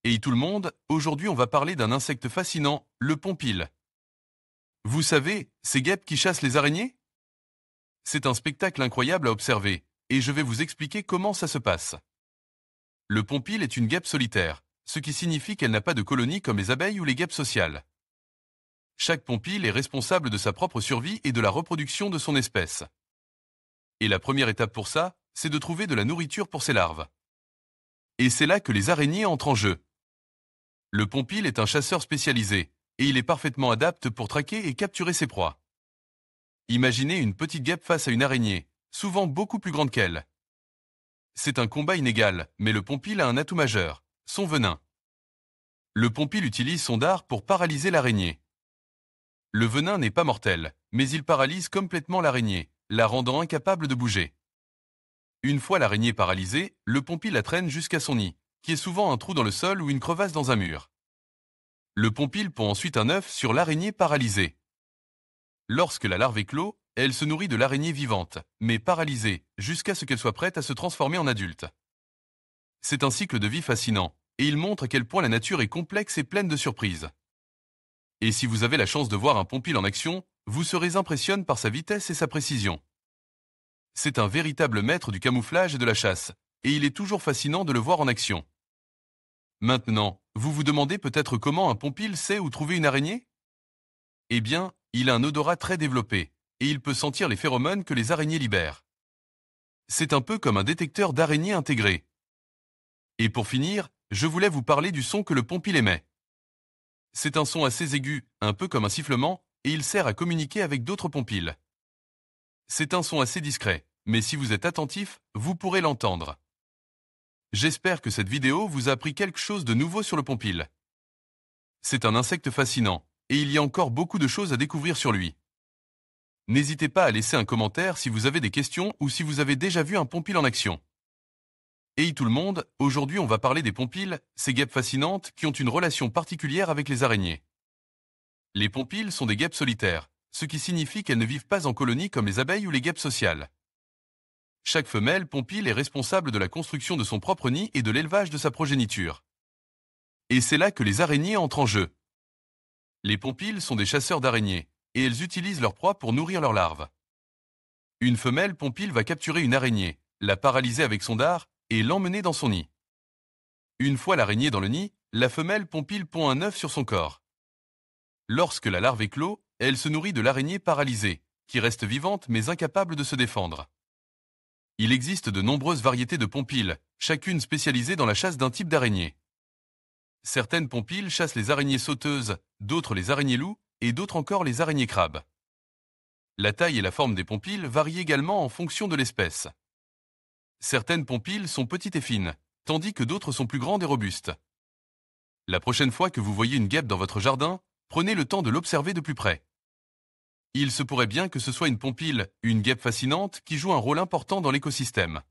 Hey tout le monde, aujourd'hui on va parler d'un insecte fascinant, le pompile. Vous savez, ces guêpes qui chassent les araignées? C'est un spectacle incroyable à observer, et je vais vous expliquer comment ça se passe. Le pompile est une guêpe solitaire, ce qui signifie qu'elle n'a pas de colonie comme les abeilles ou les guêpes sociales. Chaque pompile est responsable de sa propre survie et de la reproduction de son espèce. Et la première étape pour ça, c'est de trouver de la nourriture pour ses larves. Et c'est là que les araignées entrent en jeu. Le pompile est un chasseur spécialisé, et il est parfaitement adapté pour traquer et capturer ses proies. Imaginez une petite guêpe face à une araignée, souvent beaucoup plus grande qu'elle. C'est un combat inégal, mais le pompile a un atout majeur, son venin. Le pompile utilise son dard pour paralyser l'araignée. Le venin n'est pas mortel, mais il paralyse complètement l'araignée, la rendant incapable de bouger. Une fois l'araignée paralysée, le pompile la traîne jusqu'à son nid, qui est souvent un trou dans le sol ou une crevasse dans un mur. Le pompile pond ensuite un œuf sur l'araignée paralysée. Lorsque la larve éclot, elle se nourrit de l'araignée vivante, mais paralysée, jusqu'à ce qu'elle soit prête à se transformer en adulte. C'est un cycle de vie fascinant, et il montre à quel point la nature est complexe et pleine de surprises. Et si vous avez la chance de voir un pompile en action, vous serez impressionné par sa vitesse et sa précision. C'est un véritable maître du camouflage et de la chasse, et il est toujours fascinant de le voir en action. Maintenant, vous vous demandez peut-être comment un pompile sait où trouver une araignée? Eh bien, il a un odorat très développé, et il peut sentir les phéromones que les araignées libèrent. C'est un peu comme un détecteur d'araignées intégré. Et pour finir, je voulais vous parler du son que le pompile émet. C'est un son assez aigu, un peu comme un sifflement, et il sert à communiquer avec d'autres pompiles. C'est un son assez discret, mais si vous êtes attentif, vous pourrez l'entendre. J'espère que cette vidéo vous a appris quelque chose de nouveau sur le pompile. C'est un insecte fascinant, et il y a encore beaucoup de choses à découvrir sur lui. N'hésitez pas à laisser un commentaire si vous avez des questions ou si vous avez déjà vu un pompile en action. Hey tout le monde, aujourd'hui on va parler des pompiles, ces guêpes fascinantes qui ont une relation particulière avec les araignées. Les pompiles sont des guêpes solitaires, ce qui signifie qu'elles ne vivent pas en colonie comme les abeilles ou les guêpes sociales. Chaque femelle pompile est responsable de la construction de son propre nid et de l'élevage de sa progéniture. Et c'est là que les araignées entrent en jeu. Les pompiles sont des chasseurs d'araignées, et elles utilisent leur proie pour nourrir leurs larves. Une femelle pompile va capturer une araignée, la paralyser avec son dard, et l'emmener dans son nid. Une fois l'araignée dans le nid, la femelle pompile pond un œuf sur son corps. Lorsque la larve éclot, elle se nourrit de l'araignée paralysée, qui reste vivante mais incapable de se défendre. Il existe de nombreuses variétés de pompiles, chacune spécialisée dans la chasse d'un type d'araignée. Certaines pompiles chassent les araignées sauteuses, d'autres les araignées loups, et d'autres encore les araignées crabes. La taille et la forme des pompiles varient également en fonction de l'espèce. Certaines pompiles sont petites et fines, tandis que d'autres sont plus grandes et robustes. La prochaine fois que vous voyez une guêpe dans votre jardin, prenez le temps de l'observer de plus près. Il se pourrait bien que ce soit une pompile, une guêpe fascinante, qui joue un rôle important dans l'écosystème.